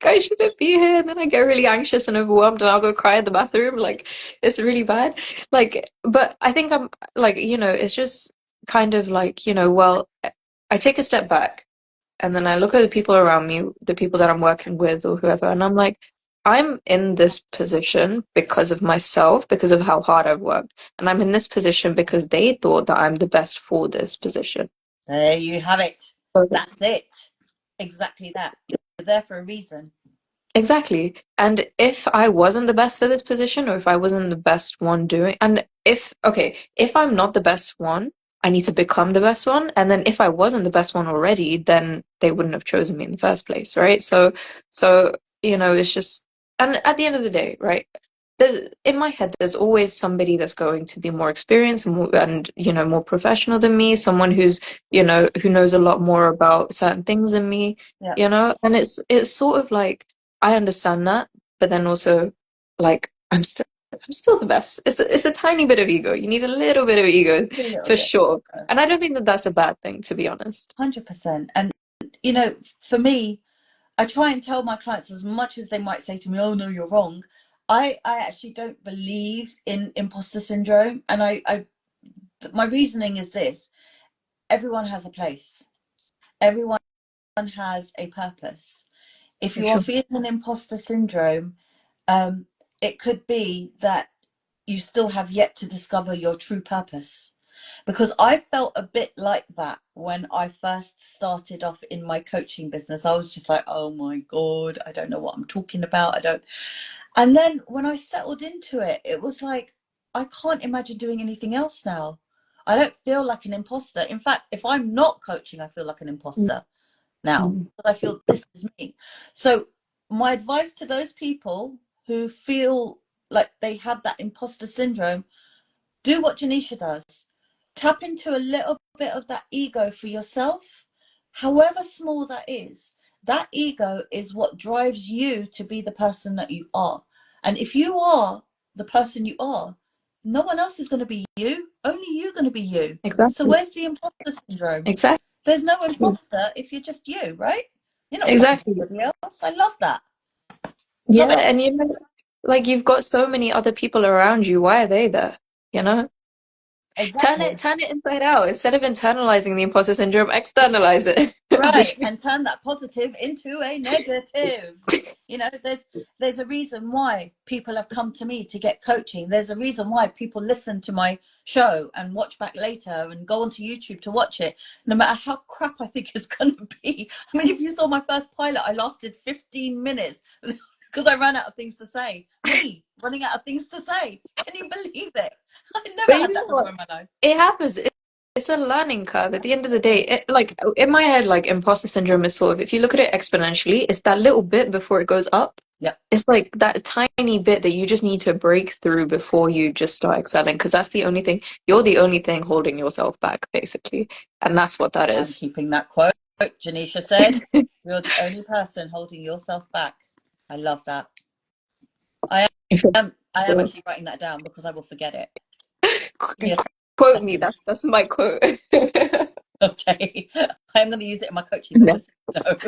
I shouldn't be here. And then I get really anxious and overwhelmed and I'll go cry in the bathroom. Like it's really bad. Like, but I think I'm like, it's just kind of like, well, I take a step back and then I look at the people around me, the people that I'm working with or whoever, and I'm like, I'm in this position because of myself, because of how hard I've worked. And I'm in this position because they thought that I'm the best for this position. There you have it. So That's it. Exactly that. You're there for a reason. exactly. And if I wasn't the best for this position, or if I wasn't the best one doing, and if I'm not the best one, I need to become the best one. And then if I wasn't the best one already, then they wouldn't have chosen me in the first place, right? So, it's just, and at the end of the day, right? In my head, there's always somebody that's going to be more experienced and more professional than me, someone who knows a lot more about certain things than me, Yeah. and it's sort of like, I understand that, but then also, like, I'm still the best. It's a tiny bit of ego. You need a little bit of ego A little for bit. sure. And I don't think that that's a bad thing, to be honest. 100%. And, for me, I try and tell my clients, as much as they might say to me, oh, no, you're wrong. I actually don't believe in imposter syndrome. And my reasoning is this: everyone has a place, everyone has a purpose. If For you are sure. feeling an imposter syndrome, it could be that you still have yet to discover your true purpose. Because I felt a bit like that when I first started off in my coaching business. I was just like, oh my God, I don't know what I'm talking about. I don't. And then when I settled into it, it was like, I can't imagine doing anything else now. I don't feel like an imposter. In fact, if I'm not coaching, I feel like an imposter now Mm. because I feel this is me. So my advice to those people who feel like they have that imposter syndrome, do what Janisha does. Tap into a little bit of that ego for yourself, however small that is. That ego is what drives you to be the person that you are. And if you are the person you are, no one else is going to be you. Only you're going to be you. So Exactly. where's the imposter syndrome? Exactly. There's no imposter if you're just you, right? You're not like Exactly. everybody else. I love that. Love Yeah, it. and like you've got so many other people around you. Why are they there? You know? Exactly. Turn it inside out. Instead of internalizing the imposter syndrome, externalize it. Right, and turn that positive into a negative. There's a reason why people have come to me to get coaching. There's a reason why people listen to my show and watch back later and go onto YouTube to watch it, no matter how crap I think it's going to be. I mean, if you saw my first pilot, I lasted 15 minutes because I ran out of things to say. Me, running out of things to say. Can you believe it? I never But you had know that before what? in my life. It happens. It's a learning curve. At the end of the day, like in my head, like imposter syndrome is sort of, if you look at it exponentially, it's that little bit before it goes up. Yep. It's like that tiny bit that you just need to break through before you just start excelling, because that's the only thing, you're the only thing holding yourself back, basically. And that's what that I'm is. keeping that quote. Jenisha said, "You're the only person holding yourself back." I love that. I I am actually writing that down because I will forget it. Give me a Quote me, second. that's my quote. Okay. I am going to use it in my coaching though, No. just so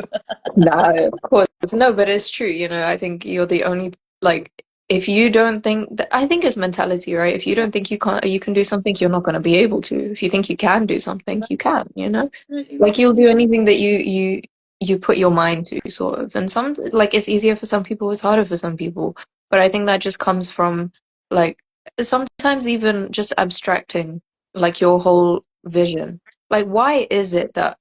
you know. No, of course. No, but it's true. I think you're the only, like, if you don't think that, I think it's mentality, right? If you Yeah, don't think you can do something, you're not going to be able to. If you think you can do something, you can. absolutely Like right. you'll do anything that you put your mind to, sort of. And some, like, it's easier for some people, it's harder for some people. But I think that just comes from, like, sometimes even just abstracting like your whole vision. Like, why is it that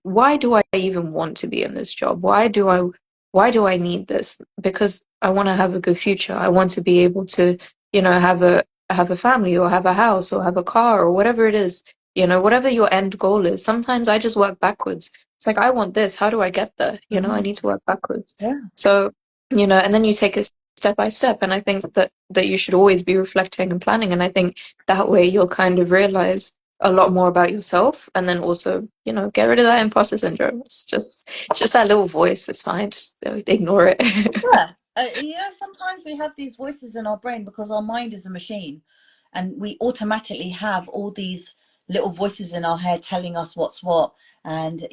why do I even want to be in this job? Why do I need this? Because I want to have a good future. I want to be able to, have a family, or have a house, or have a car, or whatever it is. Whatever your end goal is. Sometimes I just work backwards. It's like, I want this. How do I get there? I need to work backwards. Yeah. So, and then you take it step by step. And I think that you should always be reflecting and planning. And I think that way you'll kind of realize a lot more about yourself, and then also, get rid of that imposter syndrome. It's just that little voice. It's fine. Just ignore it. Yeah. Sometimes we have these voices in our brain because our mind is a machine, and we automatically have all these little voices in our head telling us what's what, and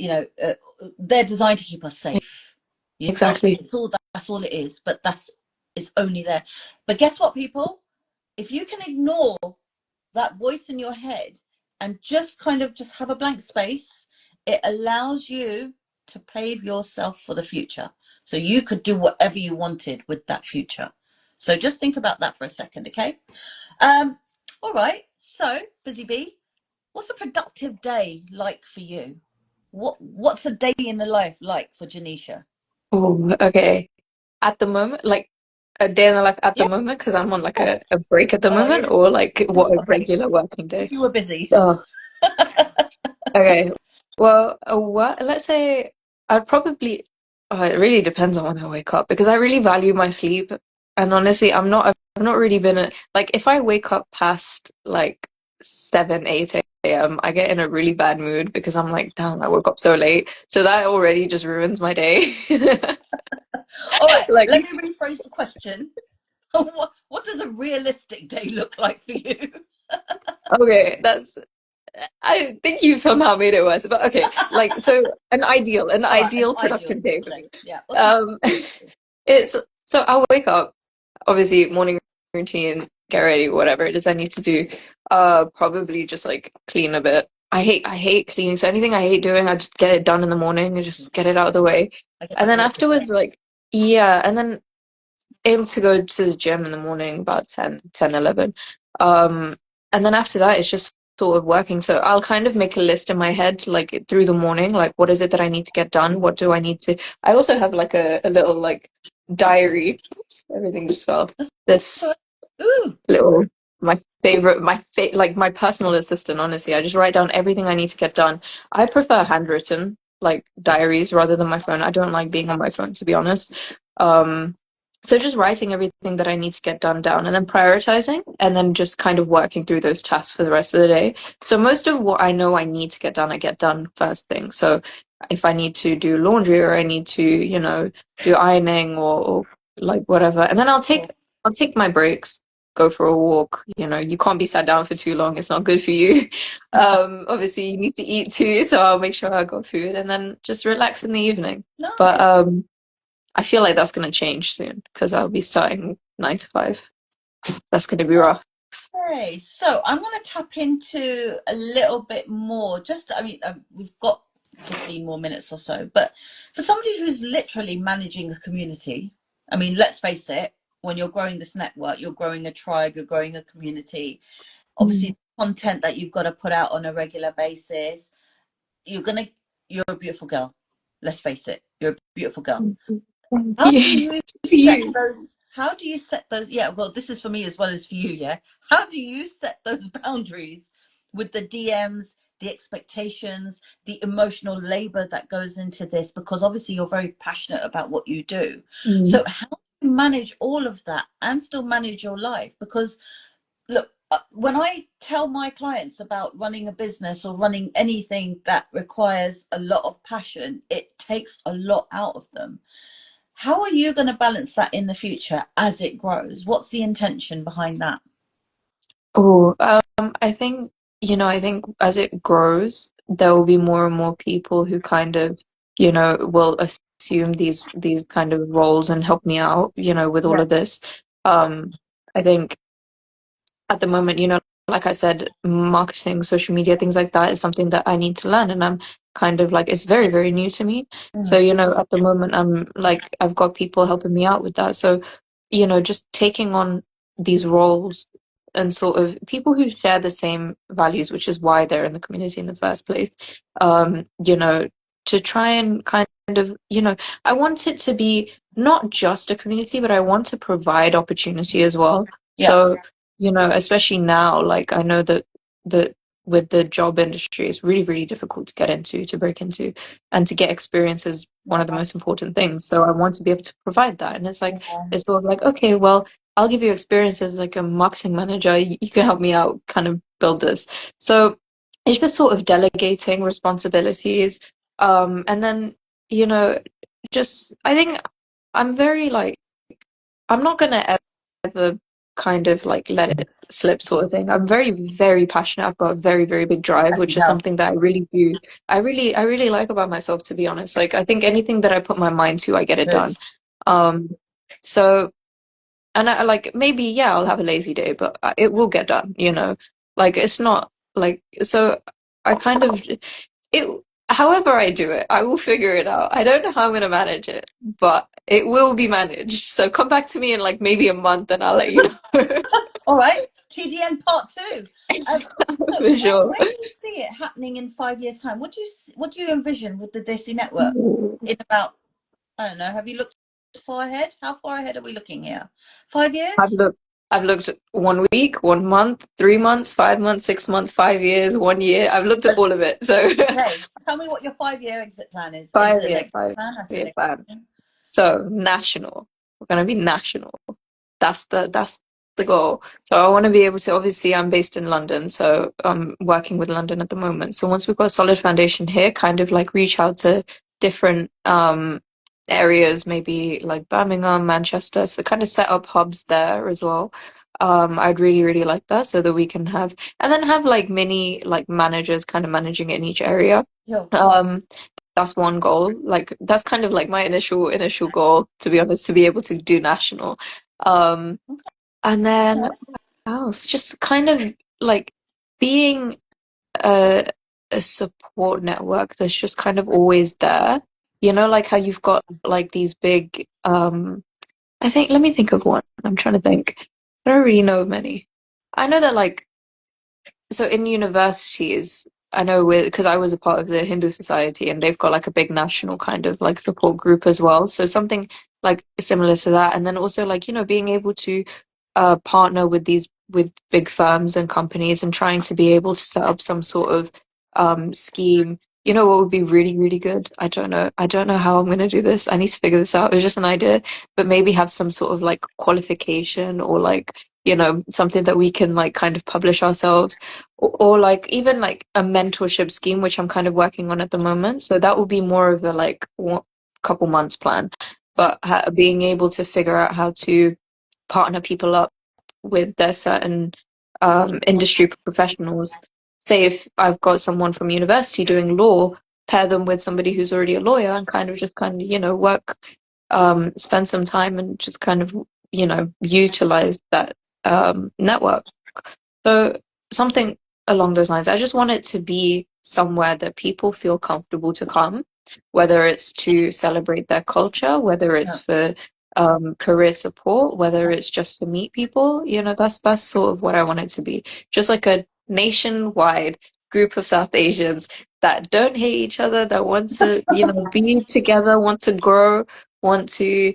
they're designed to keep us safe. Exactly. That's all it is. But it's only there. But guess what, people? If you can ignore that voice in your head and just kind of just have a blank space, it allows you to pave yourself for the future. So you could do whatever you wanted with that future. So just think about that for a second, okay? All right. So, Busy Bee, what's a productive day like for you? What's a day in the life like for Jenisha? Oh, okay. At the moment, like a day in the life at the Yeah. moment, because I'm on like a break at the Yeah. moment, or like what a Okay. regular working If day. you were busy. Oh, okay. Well, let's say I'd probably, oh, it really depends on when I wake up, because I really value my sleep. And honestly, I've not really been like, if I wake up past like 7, 8 a.m., I get in a really bad mood, because I'm like, damn, I woke up so late. So that already just ruins my day. All right. Like, Let me rephrase the question. What does a realistic day look like for you? okay, I think you somehow made it worse, but okay, like, so an All right, an ideal ideal productive day for day. me. Yeah. What's an Um, it's so I'll wake up, obviously morning routine, get ready, whatever it is I need to do. Probably just like clean a bit. I hate cleaning, so anything I hate doing, I just get it done in the morning and just get it out of the way. I get And then 100%. afterwards, like, yeah, and then aim to go to the gym in the morning about 10, 11. Um, and then after that, it's just sort of working. So I'll kind of make a list in my head, like through the morning, like what is it that I need to get done? What do I need to? I also have like a little like diary. Oops, everything just fell. This Ooh. little my favorite like my personal assistant, honestly. I just write down everything I need to get done. I prefer handwritten like diaries rather than my phone. I don't like being on my phone, to be honest. um so just writing everything that I need to get done down, and then prioritizing, and then just kind of working through those tasks for the rest of the day. So most of what I know I need to get done, I get done first thing. So if I need to do laundry, or I need to, do ironing, or like whatever, and then I'll take my breaks, go for a walk. You can't be sat down for too long. It's not good for you. Obviously you need to eat too, so I'll make sure I got food, and then just relax in the evening. But Nice. I feel like that's going to change soon, because I'll be starting 9 to 5. That's going to be rough. Okay, so I'm going to tap into a little bit more. We've got 15 more minutes or so, but for somebody who's literally managing a community, let's face it, when you're growing this network, you're growing a tribe, you're growing a community. Obviously, Mm. the content that you've got to put out on a regular basis, you're a beautiful girl. Let's face it, you're a beautiful girl. Thank How do you. you To set you. those? how do you set those? Yeah, well, this is for me as well as for you. Yeah, how do you set those boundaries with the DMs, the expectations, the emotional labor that goes into this? Because obviously you're very passionate about what you do. Mm. So how do you manage all of that and still manage your life? Because look, when I tell my clients about running a business or running anything that requires a lot of passion, it takes a lot out of them. How are you going to balance that in the future as it grows? What's the intention behind that? Oh, I think, I think as it grows, there will be more and more people who kind of, will assume these kind of roles and help me out, with all Yeah, of this. I think at the moment, like I said, marketing, social media, things like that is something that I need to learn. And I'm kind of like, it's very, very new to me. So, mm, at the moment, I'm like, I've got people helping me out with that. So, just taking on these roles and sort of people who share the same values, which is why they're in the community in the first place, to try and kind of, I want it to be not just a community, but I want to provide opportunity as well. yeah, So, especially now, like I know that with the job industry, it's really, really difficult to get into, to break into, and to get experience is one of the most important things. So I want to be able to provide that. And it's sort of like, okay, well, I'll give you experience as like a marketing manager. You can help me out, kind of build this. So it's just sort of delegating responsibilities. And then, you know, just I think I'm very like I'm not gonna ever kind of like let it slip sort of thing. I'm very, very passionate. I've got a very, very big drive, I can which is tell. something that I really do. I really like about myself, to be honest. Like I think anything that I put my mind to, I get it Good. done. Um, so and I like maybe yeah, I'll have a lazy day, but it will get done, Like it's not like so I kind of it however I do it, I will figure it out. I don't know how I'm gonna manage it, but it will be managed. So come back to me in like maybe a month and I'll let you know. All right, TDN part two. Um, so For sure. where do you see it happening in 5 years' time? What do you envision with the Desi Network in about, I don't know, have you looked far ahead? How far ahead are we looking here? 5 years? I've looked at 1 week, 1 month, 3 months, 5 months, 6 months, 5 years, 1 year. I've looked at all of it. So Okay, tell me what your 5 year exit plan is. five Exit year, exit five plan. That's the year next plan. question. So national. We're gonna be national. That's the goal. So I want to be able to, obviously I'm based in London, so I'm working with London at the moment. So once we've got a solid foundation here, kind of like reach out to different areas, maybe like Birmingham, Manchester, so kind of set up hubs there as well. I'd really, really like that so that we can have and then have like mini like managers kind of managing it in each area. Yo, Um, that's one goal. Like that's kind of like my initial goal, to be honest, to be able to do national. Um, and then what else? Just kind of like being a a support network that's just kind of always there. Like how you've got like these big I think let me think of one. I'm trying to think. I don't really know of many. I know that like so in universities, I know with because I was a part of the Hindu Society and they've got like a big national kind of like support group as well. So something like similar to that. And then also like, being able to partner with these with big firms and companies and trying to be able to set up some sort of scheme. You know what would be really, really good? I don't know. I don't know how I'm going to do this. I need to figure this out. It was just an idea, but maybe have some sort of like qualification or like, something that we can like kind of publish ourselves or like even like a mentorship scheme, which I'm kind of working on at the moment. So that will be more of a like couple months plan, but being able to figure out how to partner people up with their certain industry professionals. Say if I've got someone from university doing law, pair them with somebody who's already a lawyer and kind of, work, spend some time and just kind of, utilize that network. So something along those lines. I just want it to be somewhere that people feel comfortable to come, whether it's to celebrate their culture, whether it's yeah. for career support, whether it's just to meet people. That's sort of what I want it to be. Just like a nationwide group of South Asians that don't hate each other, that want to, be together, want to grow, want to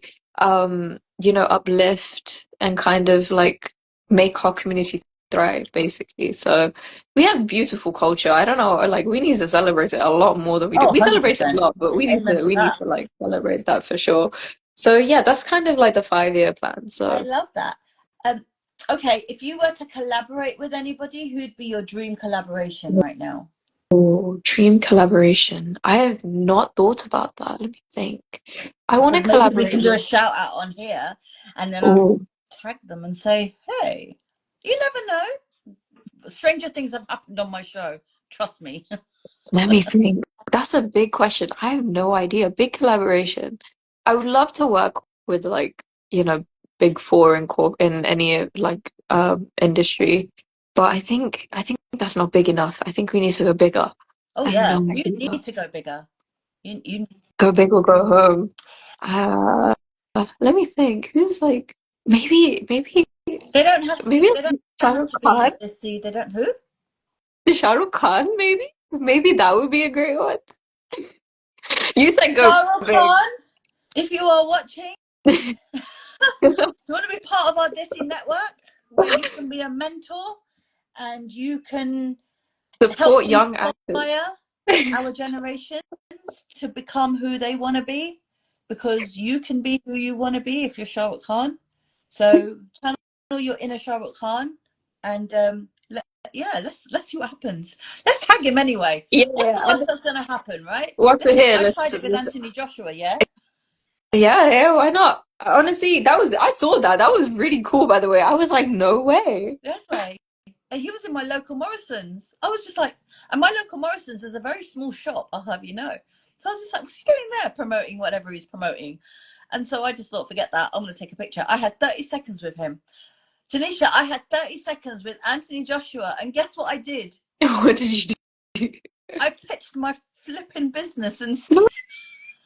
uplift and kind of like make our community thrive, basically. So we have beautiful culture. I don't know, like we need to celebrate it a lot more than we do. Oh, We celebrate it a 100%. lot, but Amen to we need that. to like celebrate that for sure. So yeah, that's kind of like the 5 year plan. I So love that. Um, okay, if you were to collaborate with anybody, who'd be your dream collaboration right now? oh, dream collaboration. I have not thought about that. Let me think. I want to Because maybe we collaborate can do a with. shout out on here and then I'll Oh, tag them and say, hey, you never know. Stranger things have happened on my show. Trust me. let me think. That's a big question. I have no idea. Big collaboration. I would love to work with like, big four in in any like industry. But I think that's not big enough. I think we need to go bigger. Oh, I have yeah. no You idea. need to go bigger. You Go big or go home. Uh, Let me think. Who's like maybe They don't have maybe they don't Shah have Rukh to Khan? be see they don't who? Shah Rukh Khan, maybe? Maybe that would be a great one. You said go Shah Rukh big. Khan, if you are watching, you want to be part of our Desi Network where you can be a mentor and you can help Support young actors. inspire our generations to become who they want to be, because you can be who you want to be if you're Shah Rukh Khan. So channel your inner Shah Rukh Khan and yeah, let's see what happens. Let's tag him anyway. Yeah, What's yeah. the worst that's going to happen, right? What to Listen, hear? I tried Let's, it with let's, Anthony Joshua, yeah. yeah, yeah, why not? Honestly, I saw that. That was really cool, by the way. I was like, no way. That's right. And he was in my local Morrison's. I was just like, and my local Morrison's is a very small shop, I'll have you know. So I was just like, what's he doing there promoting whatever he's promoting? And so I just thought, forget that. I'm going to take a picture. I had 30 seconds with him. Janisha, I had 30 seconds with Anthony Joshua. And guess what I did? What did you do? I pitched my flipping business and No,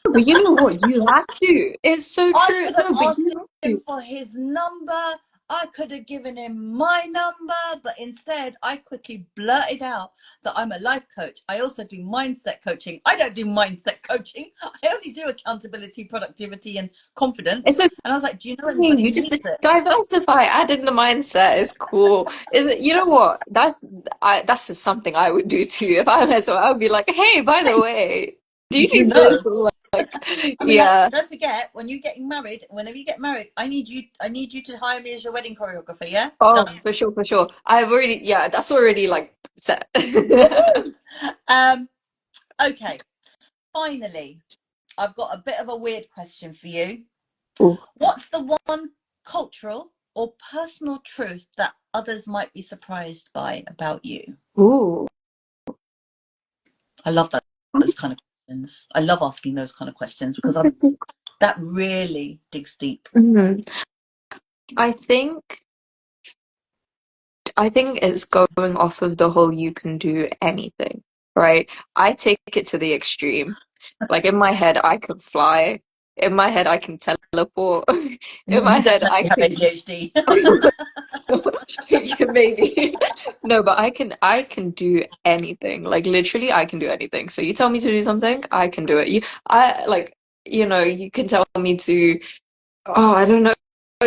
but you know what? You have to. It's so I true. could have No, but asked you have him to. for his number. I could have given him my number, but instead I quickly blurted out that I'm a life coach. I also do mindset coaching. I don't do mindset coaching. I only do accountability, productivity, and confidence. It's okay. And I was like, do you know anybody You who just needs it? diversify, add in the mindset. Is cool. Is it? You know what? That's just something I would do too. If I met someone, I would be like, hey, by the way, do you Did you need this? know? Like, I mean, yeah. don't forget, when you're getting married, whenever you get married, I need you to hire me as your wedding choreographer, yeah? Oh, Done. for sure, for sure. I've already, yeah, that's already like set. Woohoo! Um, okay. Finally, I've got a bit of a weird question for you. Ooh. What's the one cultural or personal truth that others might be surprised by about you? Ooh. I love that those kind of questions. I love asking those kind of questions because that really digs deep. Mhm. I think I think it's going off of the whole you can do anything, right? I take it to the extreme. Like in my head, I can fly. In my head, I can teleport. In my You head, I definitely have can ADHD. yeah, maybe. No, but I can do anything. Like literally I can do anything. So you tell me to do something, I can do it. I like, you can tell me to, oh, I don't know.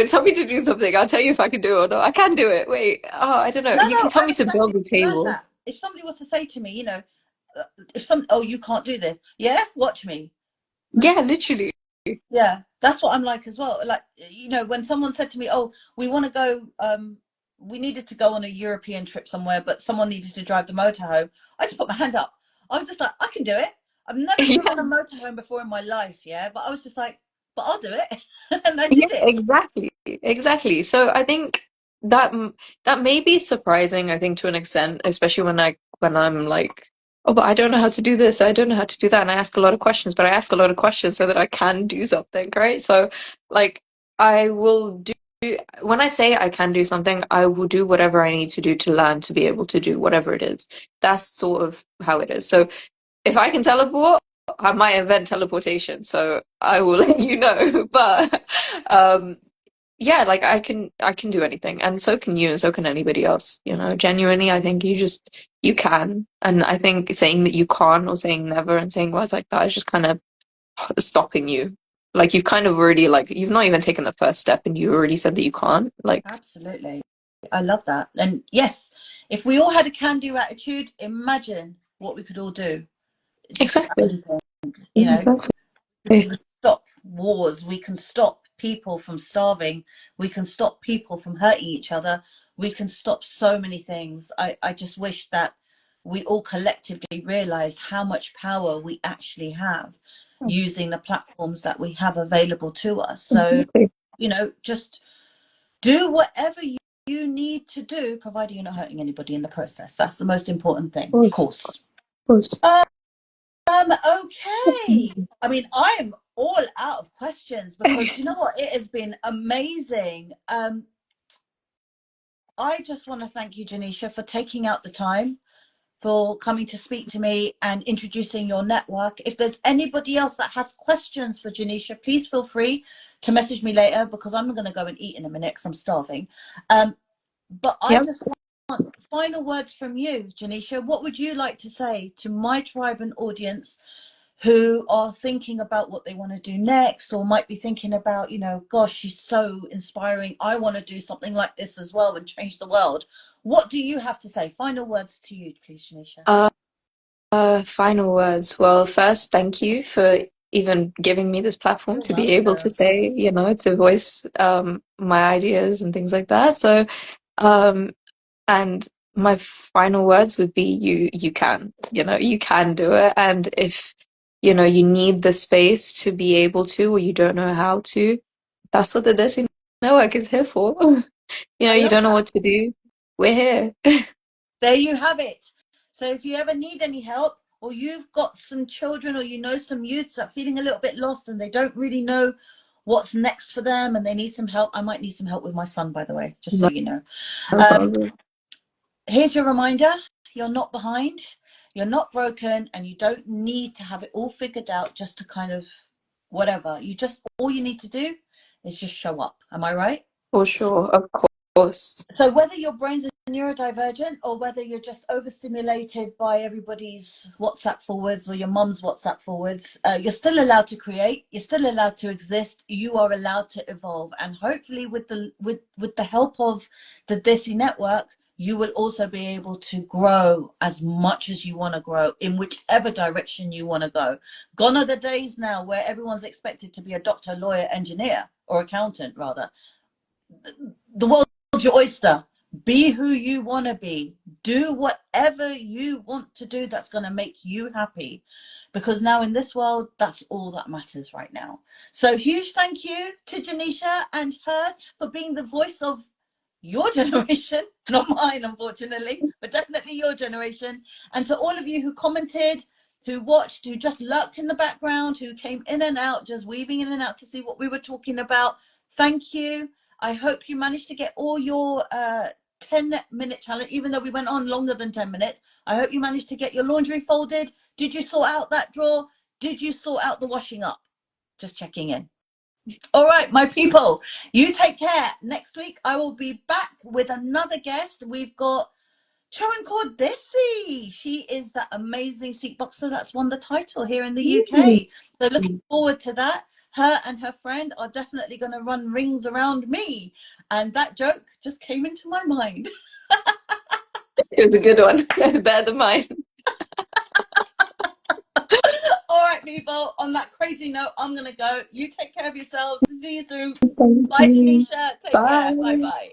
Tell me to do something. I'll tell you if I can do it or not. I can do it. Wait. Oh, I don't know. No, You can no, tell I've me to build exactly a learned table. that. If somebody was to say to me, if some, oh, you can't do this, yeah, watch me. Yeah, literally. Yeah, that's what I'm like as well. Like, when someone said to me, "Oh, we want to go," we needed to go on a European trip somewhere, but someone needed to drive the motorhome. I just put my hand up. I was just like, I can do it. I've never driven a Yeah. motorhome before in my life, yeah, but I was just like, but I'll do it, and I Yeah, did it. exactly. Exactly. So I think that may be surprising, I think, to an extent, especially when I'm like, oh, but I don't know how to do this, I don't know how to do that, and I ask a lot of questions, but I ask a lot of questions so that I can do something, right? So like I will do when I say I can do something, I will do whatever I need to do to learn to be able to do whatever it is. That's sort of how it is. So if I can teleport, I might invent teleportation, so I will let you know. But yeah, like I can do anything, and so can you, and so can anybody else. Genuinely, I think you can, and I think saying that you can't or saying never and saying words like that is just kind of stopping you. Like you've kind of already like you've not even taken the first step and you already said that you can't. Like Absolutely. I love that. And yes, if we all had a can-do attitude, imagine what we could all do. Just about exactly. anything, you know. Exactly. We can stop wars. We can stop people from starving. We can stop people from hurting each other. We can stop so many things. I just wish that we all collectively realized how much power we actually have using the platforms that we have available to us. So, Exactly. you know, just do whatever you need to do, providing you're not hurting anybody in the process. That's the most important thing, of course. Of course. Okay. I mean, I'm all out of questions because you know what? It has been amazing. I just want to thank you, Jenisha, for taking out the time, for coming to speak to me and introducing your network. If there's anybody else that has questions for Jenisha, please feel free to message me later because I'm going to go and eat in a minute because I'm starving. But I Yep. just want final words from you, Jenisha. What would you like to say to my tribe and audience who are thinking about what they want to do next, or might be thinking about, you know, gosh, she's so inspiring, I want to do something like this as well and change the world? What do you have to say? Final words to you, please, Jenisha. Final words. Well, first, thank you for even giving me this platform You're to be able to welcome. say, you know, to voice my ideas and things like that. So, um, and my final words would be you can, you know, you can do it. And if, you know, you need the space to be able to, or you don't know how to, that's what the Desi Network is here for. You know, I you love don't know that. what to do. We're here. There you have it. So if you ever need any help, or you've got some children, or you know some youths that are feeling a little bit lost and they don't really know what's next for them and they need some help, I might need some help with my son, by the way, just so No you know. um, problem. Here's your reminder: you're not behind, you're not broken, and you don't need to have it all figured out just to kind of whatever. You just, all you need to do is just show up. Am I right? For sure, of course. So whether your brain's neurodivergent or whether you're just overstimulated by everybody's WhatsApp forwards or your mum's WhatsApp forwards, you're still allowed to create. You're still allowed to exist. You are allowed to evolve, and hopefully, with the help of the Desi Network, you will also be able to grow as much as you want to grow in whichever direction you want to go. Gone are the days now where everyone's expected to be a doctor, lawyer, engineer, or accountant, rather. The world's your oyster. Be who you want to be. Do whatever you want to do that's going to make you happy. Because now in this world, that's all that matters right now. So huge thank you to Jenisha and her for being the voice of your generation, not mine, unfortunately, but definitely your generation. And to all of you who commented, who watched, who just lurked in the background, who came in and out, just weaving in and out to see what we were talking about, thank you. I hope you managed to get all your 10-minute challenge, even though we went on longer than 10 minutes. I hope you managed to get your laundry folded. Did you sort out that drawer? Did you sort out the washing up? Just checking in. All right, my people, you take care. Next week, I will be back with another guest. We've got Charan called Desi. She is that amazing seat boxer that's won the title here in the UK. So looking forward to that. Her and her friend are definitely going to run rings around me. And that joke just came into my mind. It was a good one. Better than mine. All right, people, on that crazy note, I'm going to go. You take care of yourselves. See you soon. Thank Bye, you. Jenisha. Take care. Bye. Bye-bye.